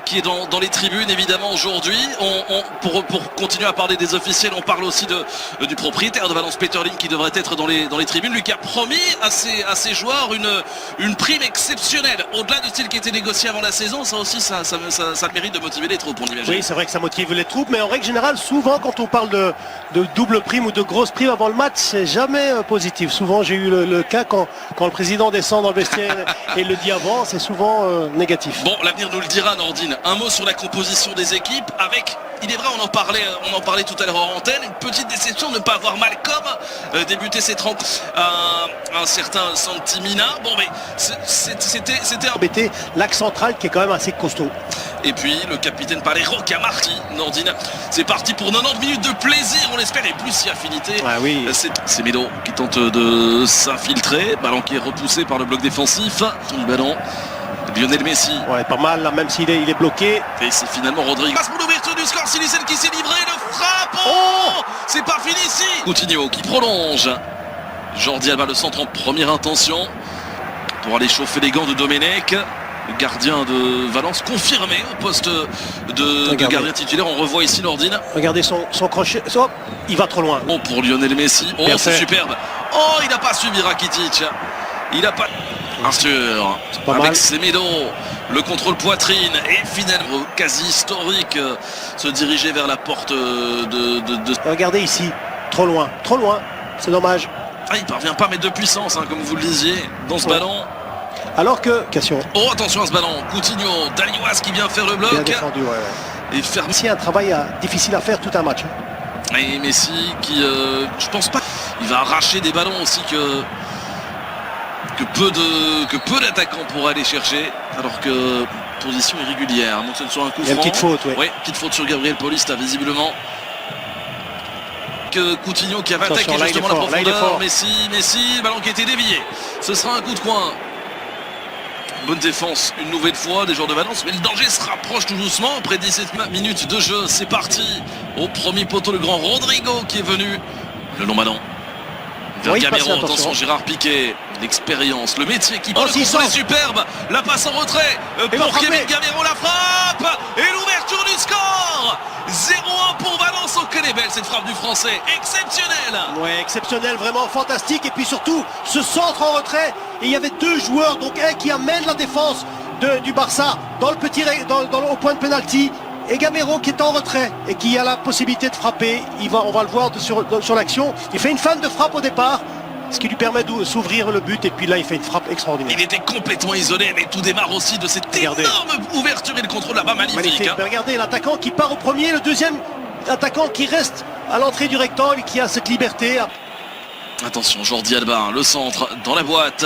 Qui est dans les tribunes évidemment aujourd'hui. Pour continuer à parler des officiels, on parle aussi du propriétaire de Valence, Peter Lim, qui devrait être dans les tribunes, lui qui a promis à ses joueurs une prime exceptionnelle au-delà de ce qui était négocié avant la saison. Ça aussi ça le mérite de motiver les troupes, on imagine. Oui, c'est vrai que ça motive les troupes, mais en règle générale, souvent quand on parle de double prime ou de grosse prime avant le match, c'est jamais positif. Souvent j'ai eu le cas quand le président descend dans le vestiaire et le dit avant, c'est souvent négatif. Bon, l'avenir nous le dira, Nordine. Un mot sur la composition des équipes avec, il est vrai, on en parlait tout à l'heure en antenne, une petite déception de ne pas avoir Malcolm débuter cette rencontre. Un certain Santimina. Bon, mais c'était embêté l'axe central qui est quand même assez costaud. Et puis le capitaine Palero qui a marqué, Nordine. C'est parti pour 90 minutes de plaisir, on l'espère, et plus si affinité. Ah oui. C'est Medo qui tente de s'infiltrer. Ballon qui est repoussé par le bloc défensif. Du ballon. Lionel Messi. Ouais, pas mal, là, même s'il est bloqué. Et c'est finalement Rodrigo. Passe pour l'ouverture du score, Silicen qui s'est livré, le frappe. Oh, c'est pas fini ici. Coutinho qui prolonge. Jordi Alba, le centre en première intention. Pour aller chauffer les gants de Domenech. Le gardien de Valence confirmé au poste de gardien titulaire. On revoit ici Nordine. Regardez son crochet. Oh, il va trop loin. Bon, pour Lionel Messi. Oh, c'est superbe. Oh, il n'a pas suivi Rakitic. Il n'a pas... Bien sûr, avec Semedo, le contrôle poitrine et finalement quasi historique, se diriger vers la porte de... Regardez ici, trop loin, c'est dommage. Ah, il parvient pas à mettre de puissance, hein, comme vous le disiez, dans ce ballon. Alors que... Question. Oh, attention à ce ballon, Coutinho, Daliwas qui vient faire le bloc. Bien défendu, ouais. Et faire... Ici, un travail difficile à faire tout un match. Hein. Et Messi qui, je pense pas, il va arracher des ballons aussi que peu d'attaquants pourraient aller chercher, alors que position irrégulière. Donc ce soit un coup franc. Il y a une petite faute, oui. Oui, petite faute sur Gabriel Paulista, visiblement. Que Coutinho qui avait attaqué justement la profondeur. Messi, le ballon qui a été dévié. Ce sera un coup de coin. Bonne défense une nouvelle fois des joueurs de Valence, mais le danger se rapproche tout doucement. Après 17 minutes de jeu, c'est parti. Au premier poteau, le grand Rodrigo qui est venu. Le long ballon. Vers Gamero, attention Gérard Piqué, l'expérience, le métier qui peut le contrôler, superbe, la passe en retrait pour Kevin Gamero, la frappe et l'ouverture du score. 0-1 pour Valence. Oh, qu'elle est belle cette frappe du français, exceptionnelle. Ouais, exceptionnel, vraiment fantastique, et puis surtout ce centre en retrait, et il y avait deux joueurs, donc un qui amène la défense du Barça dans le petit au point de pénalty, et Gamero qui est en retrait et qui a la possibilité de frapper. On va le voir sur l'action. Il fait une feinte de frappe au départ, ce qui lui permet de s'ouvrir le but, et puis là il fait une frappe extraordinaire. Il était complètement isolé, mais tout démarre aussi de cette énorme ouverture et le contrôle là-bas, magnifique. Hein. Regardez l'attaquant qui part au premier, le deuxième attaquant qui reste à l'entrée du rectangle, qui a cette liberté. Attention, Jordi Alba, le centre dans la boîte.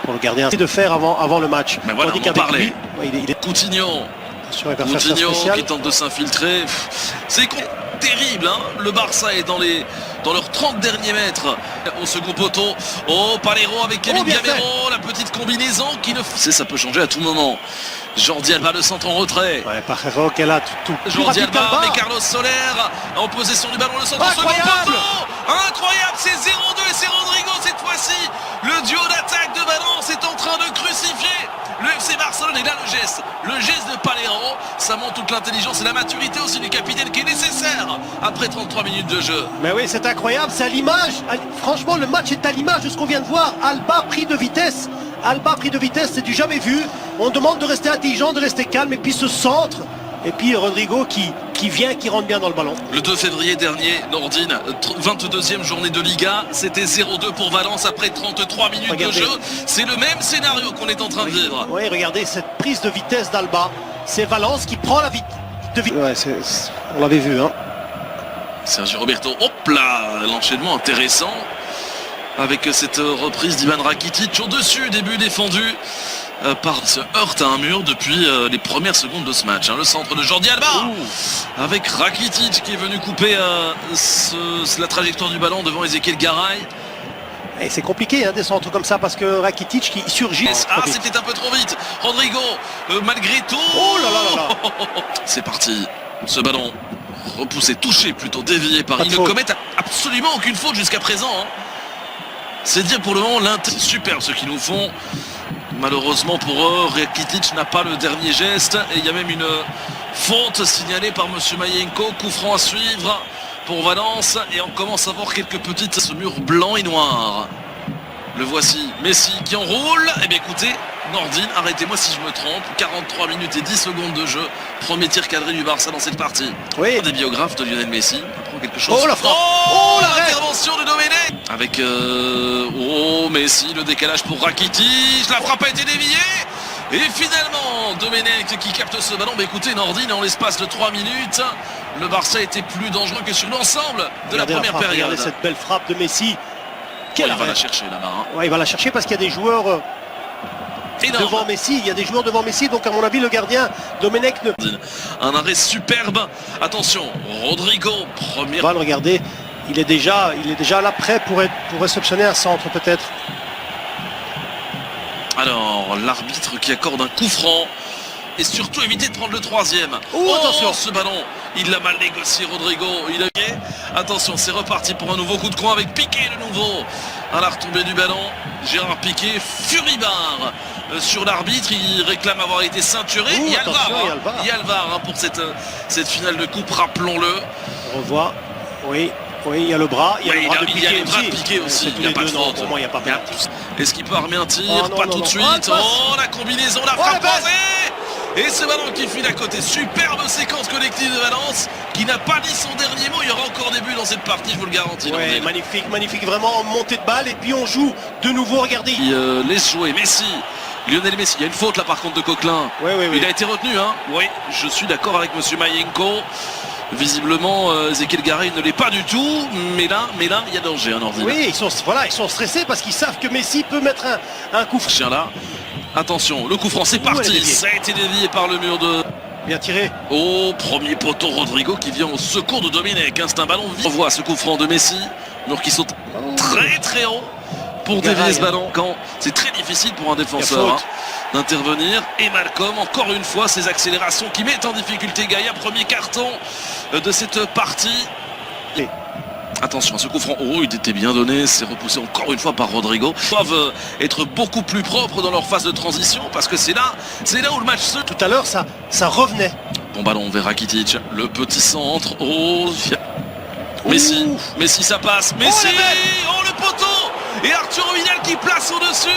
Pour le gardien, c'est de faire avant le match. Mais voilà, on en parlait. Il est... Coutinho qui tente de s'infiltrer. C'est terrible, hein. Le Barça est dans leurs 30 derniers mètres au second poteau. Oh, Palero avec Kevin Gamero, la petite combinaison qui ça peut changer à tout moment. Jordi Alba, le centre en retrait. Ouais, Palero qui est là tout Jordi Alba, mais Carlos Soler en possession du ballon, le centre en second poteau. Incroyable, c'est 0-2 et c'est Rodrigo cette fois-ci. Le duo d'attaque de Valence est en train de crucifier le FC Barcelone, et là le geste de Palero, ça montre toute l'intelligence et la maturité aussi du capitaine qui est nécessaire après 33 minutes de jeu. Mais oui, c'est incroyable, c'est à l'image, franchement le match est à l'image de ce qu'on vient de voir. Alba pris de vitesse, c'est du jamais vu. On demande de rester intelligent, de rester calme, et puis ce centre, et puis Rodrigo qui rentre bien dans le ballon. Le 2 février dernier, Nordine, 22e journée de Liga, c'était 0-2 pour Valence après 33 minutes de jeu. C'est le même scénario qu'on est en train de vivre. Oui, regardez cette prise de vitesse d'Alba. C'est Valence qui prend la vitesse. Ouais, on l'avait vu, hein. Sergio Roberto, hop là, l'enchaînement intéressant. Avec cette reprise d'Ivan Rakitic au-dessus, début défendu. Se heurte à un mur depuis les premières secondes de ce match. Hein. Le centre de Jordi Alba avec Rakitic qui est venu couper la trajectoire du ballon devant Ezequiel Garay. Et c'est compliqué, hein, des centres comme ça, parce que Rakitic qui surgit. Ah, c'était un peu trop vite. Rodrigo, malgré tout. Oh là là là là. C'est parti. Ce ballon repoussé, touché, plutôt dévié par. Ils ne commettent absolument aucune faute jusqu'à présent. Hein. C'est dire pour le moment l'intérêt. C'est super ce qu'ils nous font. Malheureusement pour eux, Rakitic n'a pas le dernier geste et il y a même une faute signalée par monsieur Mayenko. Coup franc à suivre pour Valence et on commence à voir quelques petites ce mur blanc et noir. Le voici, Messi qui enroule. Eh bien écoutez, Nordine, arrêtez-moi si je me trompe. 43 minutes et 10 secondes de jeu. Premier tir cadré du Barça dans cette partie. Oui. Des biographes de Lionel Messi. On apprend quelque chose. Oh la frappe. Oh l'intervention de Domenech. Avec Messi, le décalage pour Rakitic. La frappe a été déviée. Et finalement, Domenech qui capte ce ballon. Mais écoutez, Nordine, en l'espace de 3 minutes, le Barça était plus dangereux que sur l'ensemble de la première période. Regardez cette belle frappe de Messi. Il va la chercher là-bas. Hein. Ouais, il va la chercher parce qu'il y a des joueurs devant Messi. Il y a des joueurs devant Messi. Donc à mon avis, le gardien Domenech ne... Un arrêt superbe. Attention, Rodrigo, premier. Balle, regardez, il est déjà là prêt pour réceptionner un centre peut-être. Alors, l'arbitre qui accorde un coup franc. Et surtout éviter de prendre le troisième. Attention, ce ballon, il l'a mal négocié Rodrigo. Attention, c'est reparti pour un nouveau coup de coin avec Piqué de nouveau. À la retombée du ballon, Gérard Piqué, furibard sur l'arbitre. Il réclame avoir été ceinturé. Il y a le VAR pour cette finale de coupe, rappelons-le. On revoit, oui, il y a le bras. Il y a le bras de Piqué aussi. Il n'y a pas de faute. Pour moi, il n'y a pas de faute. Est-ce qu'il peut armer un tir? Pas tout de suite. La combinaison, la frappe croisée. Et ce ballon qui file à côté, superbe séquence collective de Valence qui n'a pas dit son dernier mot. Il y aura encore des buts dans cette partie, je vous le garantis. Ouais, magnifique, vraiment montée de balle et puis on joue de nouveau, regardez. Il laisse jouer Messi, Lionel Messi. Il y a une faute là par contre de Coquelin. Oui. Il a été retenu, hein. Oui, je suis d'accord avec monsieur Mayenko. Visiblement, Ezequiel Garay ne l'est pas du tout, mais là, il y a danger, hein, Nordine. Oui, ils sont stressés parce qu'ils savent que Messi peut mettre un coup franc. Chien là. Attention, le coup franc, c'est parti. Ça a été dévié par le mur de... Bien tiré. Premier poteau, Rodrigo qui vient au secours de Domenech. C'est un ballon vif. On voit ce coup franc de Messi. Mur qui saute très haut pour dévier ce ballon. Quand c'est très difficile pour un défenseur d'intervenir. Et Malcolm, encore une fois, ses accélérations qui mettent en difficulté Gaïa. Premier carton de cette partie. Attention à ce coup franc, il était bien donné, c'est repoussé encore une fois par Rodrigo. Ils doivent être beaucoup plus propres dans leur phase de transition parce que c'est là où le match se... Tout à l'heure, ça revenait. Bon ballon vers Rakitic, le petit centre, Messi, ça passe, Messi, le poteau. Et Arturo Vidal qui place au-dessus.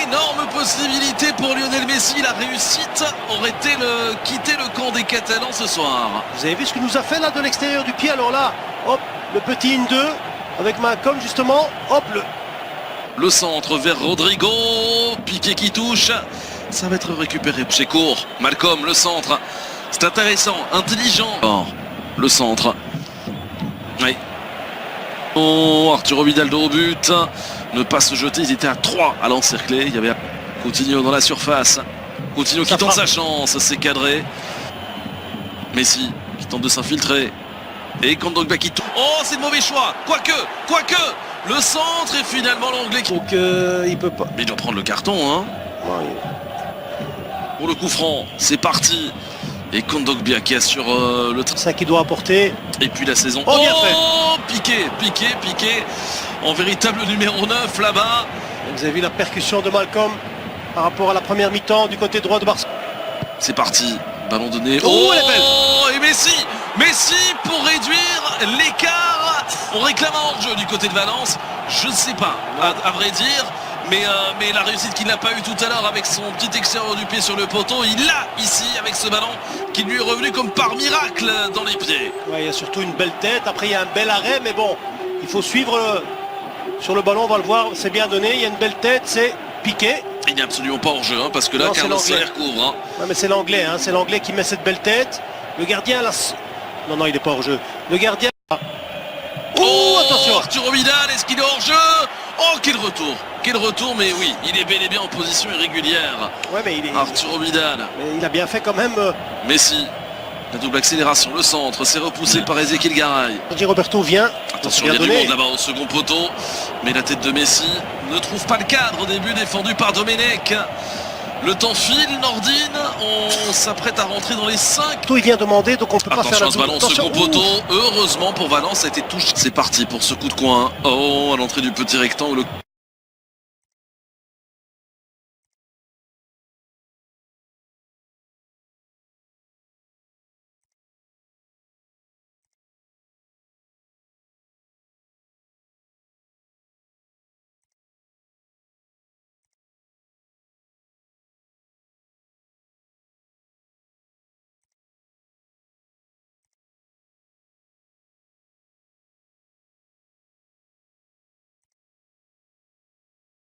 Énorme possibilité pour Lionel Messi, la réussite aurait été quitter le camp des Catalans ce soir. Vous avez vu ce que nous a fait là de l'extérieur du pied, alors là, hop, le petit 1-2 avec Malcolm justement, hop, le centre vers Rodrigo, Piqué qui touche, ça va être récupéré chez court, Malcolm, le centre, c'est intéressant, intelligent. Le centre, oui. Arturo Vidal au but, ne pas se jeter, ils étaient à 3 à l'encercler, il y avait Coutinho dans la surface, Coutinho qui tente sa chance, c'est cadré, Messi qui tente de s'infiltrer, et Kondogbia qui tourne, c'est le mauvais choix, quoique, le centre et finalement l'anglais qui... Donc il peut pas. Mais il doit prendre le carton, hein. Pour le coup franc, c'est parti. Et Kondogbia qui assure le... Ça qui doit apporter. Et puis la saison. Bien fait. Piqué. En véritable numéro 9 là-bas. Vous avez vu la percussion de Malcolm par rapport à la première mi-temps du côté droit de Barça. C'est parti. Ballon donné. Elle est belle. Et Messi pour réduire l'écart. On réclame un hors-jeu du côté de Valence. Je ne sais pas, à vrai dire. Mais la réussite qu'il n'a pas eu tout à l'heure avec son petit extérieur du pied sur le poteau, il l'a ici avec ce ballon qui lui est revenu comme par miracle dans les pieds. Ouais, il y a surtout une belle tête, après il y a un bel arrêt, mais bon, il faut suivre sur le ballon, on va le voir, c'est bien donné, il y a une belle tête, c'est Piqué. Il n'est absolument pas hors jeu, hein, parce que là, Carlos Soler couvre. Hein. Ouais, mais c'est l'anglais, c'est l'anglais qui met cette belle tête. Le gardien, là... Non, il n'est pas hors jeu. Le gardien... Attention, Arturo Vidal, est-ce qu'il est hors jeu? Quel retour, mais oui, il est bel et bien en position irrégulière. Ouais, mais il est... Arturo Vidal. Mais il a bien fait quand même... Messi, la double accélération, le centre, c'est repoussé par Ezequiel Garay. Roberto vient. Attention, il y a du monde là-bas au second poteau. Mais la tête de Messi ne trouve pas le cadre au début, défendu par Domenech. Le temps file, Nordine, on s'apprête à rentrer dans les 5. Il vient demander, donc on peut pas faire la double. Ballon, second poteau, heureusement pour Valence, ça a été touché. C'est parti pour ce coup de coin. À l'entrée du petit rectangle.